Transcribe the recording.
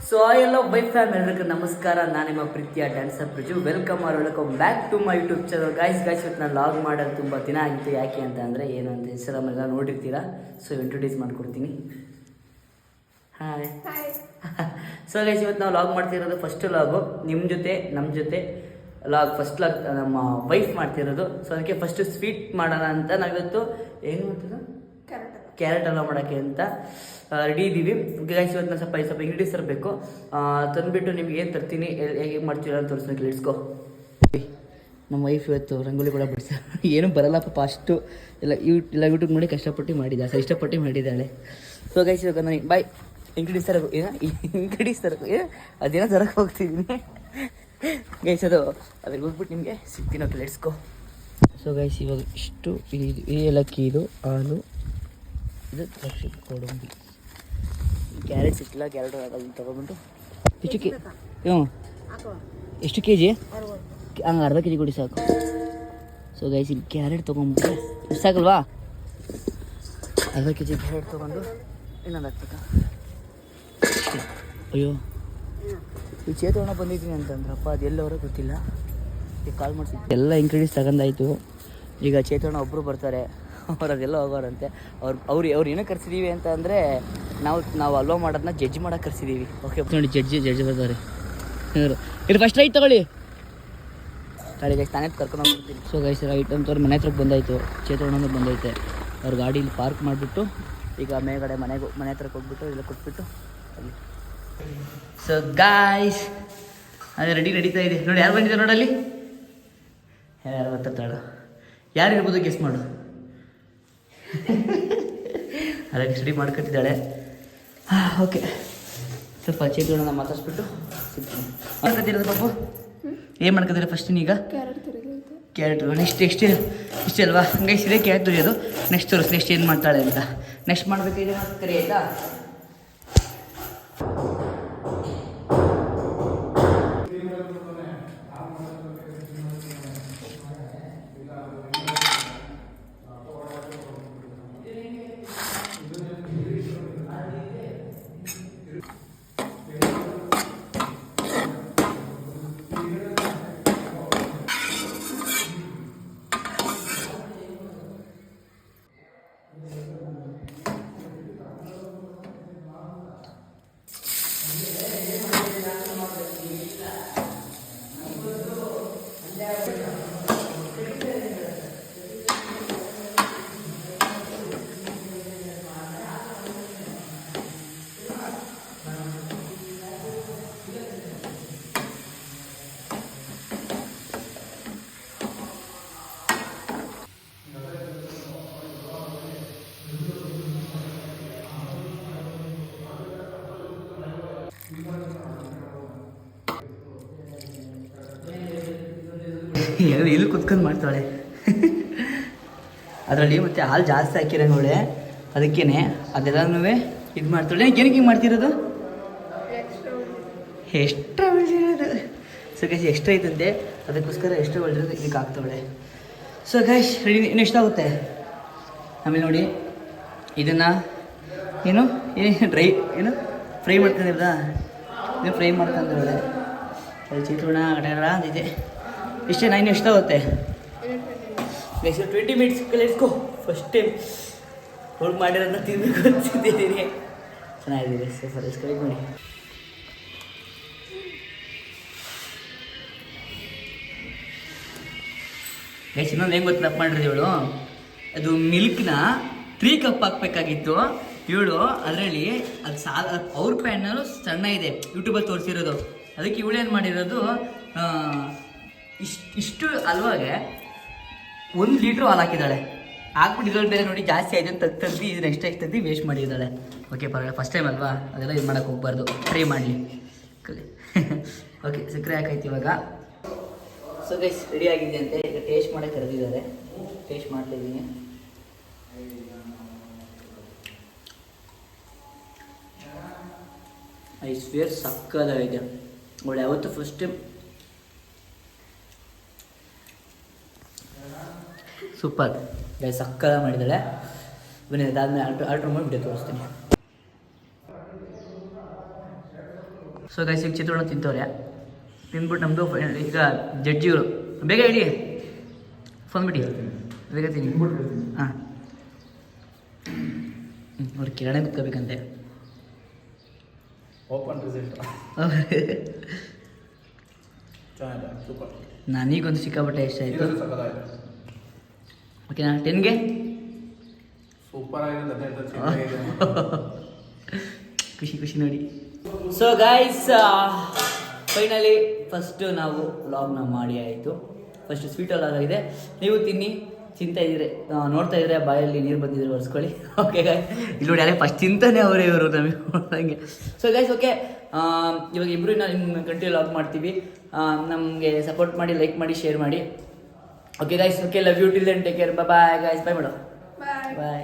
So ಎಲ್ಲ by fam ಎಲ್ಲರಿಗೂ ನಮಸ್ಕಾರ. ನಾನು ನಿಮ್ಮ ಪ್ರೀತಿಯ dancer Praju. Welcome back to my YouTube channel. Guys ಇವತ್ತು ನಾನು ಲಾಗ್ ಮಾಡೋದು ತುಂಬ ದಿನ ಆಗಿತ್ತು. ಯಾಕೆ ಅಂತ ಅಂದರೆ ಏನು ಅಂತ ಇನ್ಸ್ಟಾಗ್ರಾಮೆಲ್ಲ ನೋಡಿರ್ತೀರಾ. ಸೊ ಇಂಟ್ರೊಡ್ಯೂಸ್ ಮಾಡ್ಕೊಡ್ತೀನಿ. ಹಾಯ್. ಸೊ ಗೈಸ್ ಇವತ್ತು ನಾವು ಲಾಗ್ ಮಾಡ್ತಿರೋದು ಫಸ್ಟ್ ಲಾಗು ನಿಮ್ಮ ಜೊತೆ ನಮ್ಮ ಜೊತೆ ಲಾಗ್. ಫಸ್ಟ್ ಲಾಗ್ ನಮ್ಮ ವೈಫ್ ಮಾಡ್ತಿರೋದು. ಸೊ ಅದಕ್ಕೆ ಫಸ್ಟ್ ಸ್ವೀಟ್ ಮಾಡೋಣ ಅಂತ ನಾವಿವತ್ತು ಏನು ಮಾಡ್ತಿದ್ದು ಕ್ಯಾರೆಟ್ ಹಲ್ವಾ ಮಾಡೋಕ್ಕೆ ಅಂತ ರೆಡಿ ಇದ್ದೀವಿ. ಗೈಸ್ ಇವತ್ತು ನಾನು ಸ್ವಲ್ಪ ಇಂಗ್ರೀಡಿಯನ್ಸ್ ತರಬೇಕು. ತಂದುಬಿಟ್ಟು ನಿಮ್ಗೆ ಏನು ತರ್ತೀನಿ ಹೇಗೆ ಮಾಡ್ತೀರ ಅಂತ ತೋರಿಸ್ಬೇಕು. ಲೆಟ್ಸ್ಗೋ. ನಮ್ಮ ವೈಫ್ ಇವತ್ತು ರಂಗೋಲಿ ಕೂಡ ಬಿಡಿಸ ಏನೂ ಬರಲ್ಲ ಪಾಪ, ಅಷ್ಟು ಎಲ್ಲ ಯೂಟ್ಯೂಬ್ ನೋಡಿ ಕಷ್ಟಪಟ್ಟು ಮಾಡಿದ್ದಾಳೆ, ಇಷ್ಟಪಟ್ಟು ಮಾಡಿದ್ದಾಳೆ. ಸೊ ಗೈಸ್ ಇವಾಗ ನನಗೆ ಬಾಯ್ ಇಂಗ್ರೀಡಿಯನ್ಸ್ ತರಬೇಕು. ಇಂಗ್ರೀಡಿಯನ್ಸ್ ತರಬೇಕು ಅದೇನೋ ತರಕ್ಕೆ ಹೋಗ್ತಿದ್ದೀನಿ ಗೈಸ್. ಅದ್ರಿಗೆ ಹೋಗ್ಬಿಟ್ಟು ನಿಮಗೆ ಸಿಗ್ತೀನಿ. ಓಕೆ ಲೆಟ್ಸ್ಗೋ. ಸೊ ಗೈಸ್ ಇವಾಗ ಇಷ್ಟು ಇದು ಏಲಕ್ಕಿ, ಇದು ಹಾಲು, ಇದು ದ್ರಾಕ್ಷಿ ಗೋಡಂಬಿ, ಕ್ಯಾರೆಟ್ ಸಿಕ್ಕಿಲ್ಲ. ಕ್ಯಾರೆಟ್ ಅದನ್ನು ತೊಗೊಂಡ್ಬಿಟ್ಟು ಎಷ್ಟು ಕೆ ಜಿ? ಹಂಗೆ ಅರ್ಧ ಕೆ ಜಿ ಕೊಡಿ ಸಾಕು. ಸೊ ಗೈಸ್ ಇಲ್ಲಿ ಕ್ಯಾರೆಟ್ ತೊಗೊಂಡ್ಬಿಟ್ರೆ ಎಷ್ಟು ಸಾಕಲ್ವಾ? ಅರ್ಧ ಕೆ ಜಿ ಕ್ಯಾರೆಟ್ ತೊಗೊಂಡು ಇನ್ನೊಂದು ಹಾಕ್ಬೇಕಾ? ಅಯ್ಯೋ ಈ ಚೇತವಣ್ಣ ಬಂದಿದ್ದೀನಿ ಅಂತಂದ್ರಪ್ಪ, ಅದು ಎಲ್ಲವರೂ ಗೊತ್ತಿಲ್ಲ. ಈಗ ಕಾಲ್ ಮಾಡ್ತೀನಿ. ಎಲ್ಲ ಇಂಗ್ರೀಡಿಯನ್ಸ್ ತಗೊಂಡಾಯ್ತು. ಈಗ ಚೇತವಣ್ಣ ಒಬ್ಬರು ಬರ್ತಾರೆ, ಅವ್ರು ಅದೆಲ್ಲ ಹೋಗೋರಂತೆ. ಅವ್ರು ಏನೋ ಕರ್ಸಿದ್ದೀವಿ ಅಂತ ಅಂದರೆ ನಾವು ಅಲ್ವಾ ಮಾಡೋದನ್ನ ಜಡ್ಜ್ ಮಾಡೋಕೆ ಕರ್ಸಿದ್ದೀವಿ. ಓಕೆ ನೋಡಿ ಜಡ್ಜ್ ಬರ್ತಾರೆ. ಇದು ಫಸ್ಟ್ ರೈಟ್ ತೊಗೊಳ್ಳಿ. ಗಾಡಿ ಗೈಸ್ ತಾನೇ ಕರ್ಕೊಂಡು ಹೋಗ್ಬಿಡ್ತೀನಿ. ಸೊ ಗೈಸ್ ರೈಟ್ ಅಂತವ್ರು ಮನೆ ಹತ್ರಕ್ಕೆ ಬಂದಾಯಿತು. ಚೇತವಣ್ಣ ಬಂದೈತೆ. ಅವ್ರ ಗಾಡೀಲಿ ಪಾರ್ಕ್ ಮಾಡಿಬಿಟ್ಟು ಈಗ ಮೇಲ್ಗಡೆ ಮನೆ ಹತ್ರಕ್ಕೆ ಹೋಗ್ಬಿಟ್ಟು ಇಲ್ಲ ಕೊಟ್ಬಿಟ್ಟು ಅಲ್ಲಿ. ಸೊ ಗಾಯ್ಸ್ ಅದೇ ನಡೀತಾ ಇದೆ ನೋಡಿ. ಯಾರು ಬಂದಿದ್ದಾರೆ ನೋಡಲ್ಲಿ, ಯಾರು ಬರ್ತಾಳ, ಯಾರು ಇರ್ಬೋದು ಗೆಸ್ ಮಾಡು. ಅದಕ್ಕೆ ಸ್ಟಡಿ ಮಾಡ್ಕೊತಿದ್ದಾಳೆ. ಓಕೆ ಸ್ವಲ್ಪ ಚೇತವಣ್ಣ ಮಾತಾಡ್ಸ್ಬಿಟ್ಟು ಸಿಗ್ತೀನಿ. ಮಾಡ್ಕೊತಿರೋದು ಪಾಪು ಏನು ಮಾಡ್ಕೊತೀರ ಫಸ್ಟ್ ಈಗ? ಕ್ಯಾರೆಟ್ ಇಷ್ಟೇ ಅಲ್ವಾ? ಹಂಗೆ ಇಷ್ಟೇ ಕ್ಯಾರೆಟ್ ತುರಿಯೋದು. ನೆಕ್ಸ್ಟ್ ತೋರಿಸ್ ನೆಕ್ಸ್ಟ್ ಏನು ಮಾಡ್ತಾಳೆ ಅಂತ. ನೆಕ್ಸ್ಟ್ ಮಾಡಬೇಕಾದ್ರೆ ಕರಿ ಆಯಿತಾ? ಇಲ್ಲಿ ಕುತ್ಕೊಂಡು ಮಾಡ್ತಾಳೆ. ಅದರಲ್ಲಿ ಮತ್ತೆ ಹಾಲು ಜಾಸ್ತಿ ಹಾಕಿರೋಳೆ, ಅದಕ್ಕೇನೆ ಅದೆಲ್ಲನೂ ಇದು ಮಾಡ್ತಾಳೆ. ಏನಕ್ಕೆ ಹಿಂಗೆ ಮಾಡ್ತಿರೋದು? ಎಕ್ಸ್ಟ್ರಾ ಬೆಳೆದಿರೋದು. ಸೊ ಗೈಸ್ ಎಕ್ಸ್ಟ್ರಾ ಐತಂತೆ, ಅದಕ್ಕೋಸ್ಕರ ಎಕ್ಸ್ಟ್ರಾ ಬೆಳೆದಿರೋದು ಇದಕ್ಕೆ ಹಾಕ್ತಾವಳೆ. So guys ready. ಇನ್ನು ಎಷ್ಟಾಗುತ್ತೆ ಆಮೇಲೆ ನೋಡಿ. ಇದನ್ನು ಏನು ಫ್ರೈ ಮಾಡ್ಕೊಂಡಿರೋದಾ? ಇದು ಫ್ರೈ ಮಾಡ್ಕೊಂಡ್ರೆ ಅದು ಚಿತ್ರೋಣ ಗಟಾರ ಅಂತಿದೆ. ಇಷ್ಟೇ. ಇನ್ನು ಎಷ್ಟಾಗುತ್ತೆ ನೆಕ್ಸ್ಟ್ 20 ಮಿನಿಟ್ಸ್ ಕಲಿಸ್ಕೊ. ಫಸ್ಟ್ ಟೈಮ್ ಹೋಗಿ ಮಾಡಿರೋದನ್ನ ತಿಂದು ಗೊತ್ತಿದ್ದೀನಿ. ಚೆನ್ನಾಗಿದೆ. ಸರ್ ಸ್ಕ್ರೈಬ್ ಮಾಡಿ. ನೆಕ್ಸ್ಟ್ ಇನ್ನೊಂದು ಹೆಂಗೆ ಗೊತ್ತು ತಪ್ಪು ಮಾಡಿರೋದು ಇವಳು. ಅದು ಮಿಲ್ಕ್ನ 3 ಕಪ್ ಹಾಕ್ಬೇಕಾಗಿತ್ತು ಇವಳು. ಅದರಲ್ಲಿ ಅದು ಅವ್ರ ಪ್ಯಾನರು ಸಣ್ಣ ಇದೆ, ಯೂಟ್ಯೂಬಲ್ಲಿ ತೋರಿಸಿರೋದು. ಅದಕ್ಕೆ ಇವಳೇನು ಮಾಡಿರೋದು, ಇಷ್ಟು ಅಲ್ವಾಗೆ 1 ಲೀಟ್ರ್ ಹಾಲು ಹಾಕಿದ್ದಾಳೆ. ಹಾಕ್ಬಿಟ್ಟು ಇದ್ರಲ್ಲಿ ಬೇರೆ ನೋಡಿ ಜಾಸ್ತಿ ಆಯ್ತು ಅಂತ ತೆಗ್ದು ಇದು ನೆಕ್ಸ್ಟ್ ತೆಗ್ದು ವೇಸ್ಟ್ ಮಾಡಿದ್ದಾಳೆ. ಓಕೆ ಪರವಾಗಿಲ್ಲ, ಫಸ್ಟ್ ಟೈಮ್ ಅಲ್ವಾ, ಅದೆಲ್ಲ ಇದು ಮಾಡೋಕ್ಕೆ ಹೋಗ್ಬಾರ್ದು, ಟ್ರೈ ಮಾಡಲಿ. ಓಕೆ ಸಕ್ಕರೆ ಹಾಕೈತಿ ಇವಾಗ. ಸೊ ಗೈಸ್ ರೆಡಿ ಆಗಿದೆ ಅಂತೆ. ಈಗ ಟೇಸ್ಟ್ ಮಾಡೋಕ್ಕೆ ಕರೆದಿದ್ದಾರೆ. ಟೇಸ್ಟ್ ಮಾಡ್ತಾಯಿದ್ದೀನಿ. ಐ ಸ್ವೇರ್ ಸಕ್ಕದಾಗಿದೆ. ಅವಳು ಯಾವತ್ತು ಫಸ್ಟ್ ಟೈಮ್ ಸೂಪರ್ ಗೈಸ್, ಸಕ್ಕದ ಮಾಡಿದ್ದಾಳೆ. ಬನ್ನಿ ಅದಾದಮೇಲೆ ಆರ್ಡ್ರ್ ಮಾಡಿ ವಿಡಿಯೋ ತೋರಿಸ್ತೀನಿ. ಸೊ ಗೈಸ್ ಈಗ ಚಿತ್ರಾನ್ನ ತಿಂತವ್ರೆ. ತಿಂದ್ಬಿಟ್ಟು ನಮ್ಮದು ಈಗ ಜಡ್ಜಿಗಳು ಬೇಗ ಹೇಳಿ ಫೋನ್ ಬಿಡಿ ಬೇಗ ತಿನ್ನಿ. ಹಾಂ ಅವ್ರು ಕಿರಾಣ ಕುತ್ಕೋಬೇಕಂತೆ. Open result super. ನನಗೊಂದು ಸಿಕ್ಕಾಪಟ್ಟೆ ಇಷ್ಟ ಆಯಿತು. ಓಕೆನಾ 10ಗೆ ಸೂಪರ್ ಆಗಿದೆ. ಖುಷಿ ನೋಡಿ. ಸೊ ಗೈಸ್ ಫೈನಲಿ ಫಸ್ಟು ನಾವು ವ್ಲಾಗ್ನ ಮಾಡಿ ಆಯಿತು. ಫಸ್ಟ್ ಸ್ವೀಟ್ ಆಗಿದೆ. ನೀವು ತಿಂತಾ ಇದ್ದೀರಿ, ನೋಡ್ತಾ ಇದ್ರೆ ಬಾಯಲ್ಲಿ ನೀರು ಬಂದಿದ್ರೆ ಒರೆಸ್ಕೊಳ್ಳಿ. ಓಕೆ ಗಾಯ್ ಇಲ್ಲಿ ನೋಡಿ ಅಲ್ಲೇ ಫಸ್ಟ್ ತಿಂತಾನೆ ಅವರೇ ಇವರು ನಮಗೆ ನೋಡ್ದಂಗೆ. ಸೊ ಗೈಸ್ ಓಕೆ ಇವಾಗ ಇಬ್ಬರು ನಿಮ್ಮ ಕಂಟಿನ್ಯೂ ಲಾಗ್ ಮಾಡ್ತೀವಿ. ನಮಗೆ ಸಪೋರ್ಟ್ ಮಾಡಿ, ಲೈಕ್ ಮಾಡಿ, ಶೇರ್ ಮಾಡಿ. Okay guys okay love you till then take care. Bye guys. Bye madam. Bye.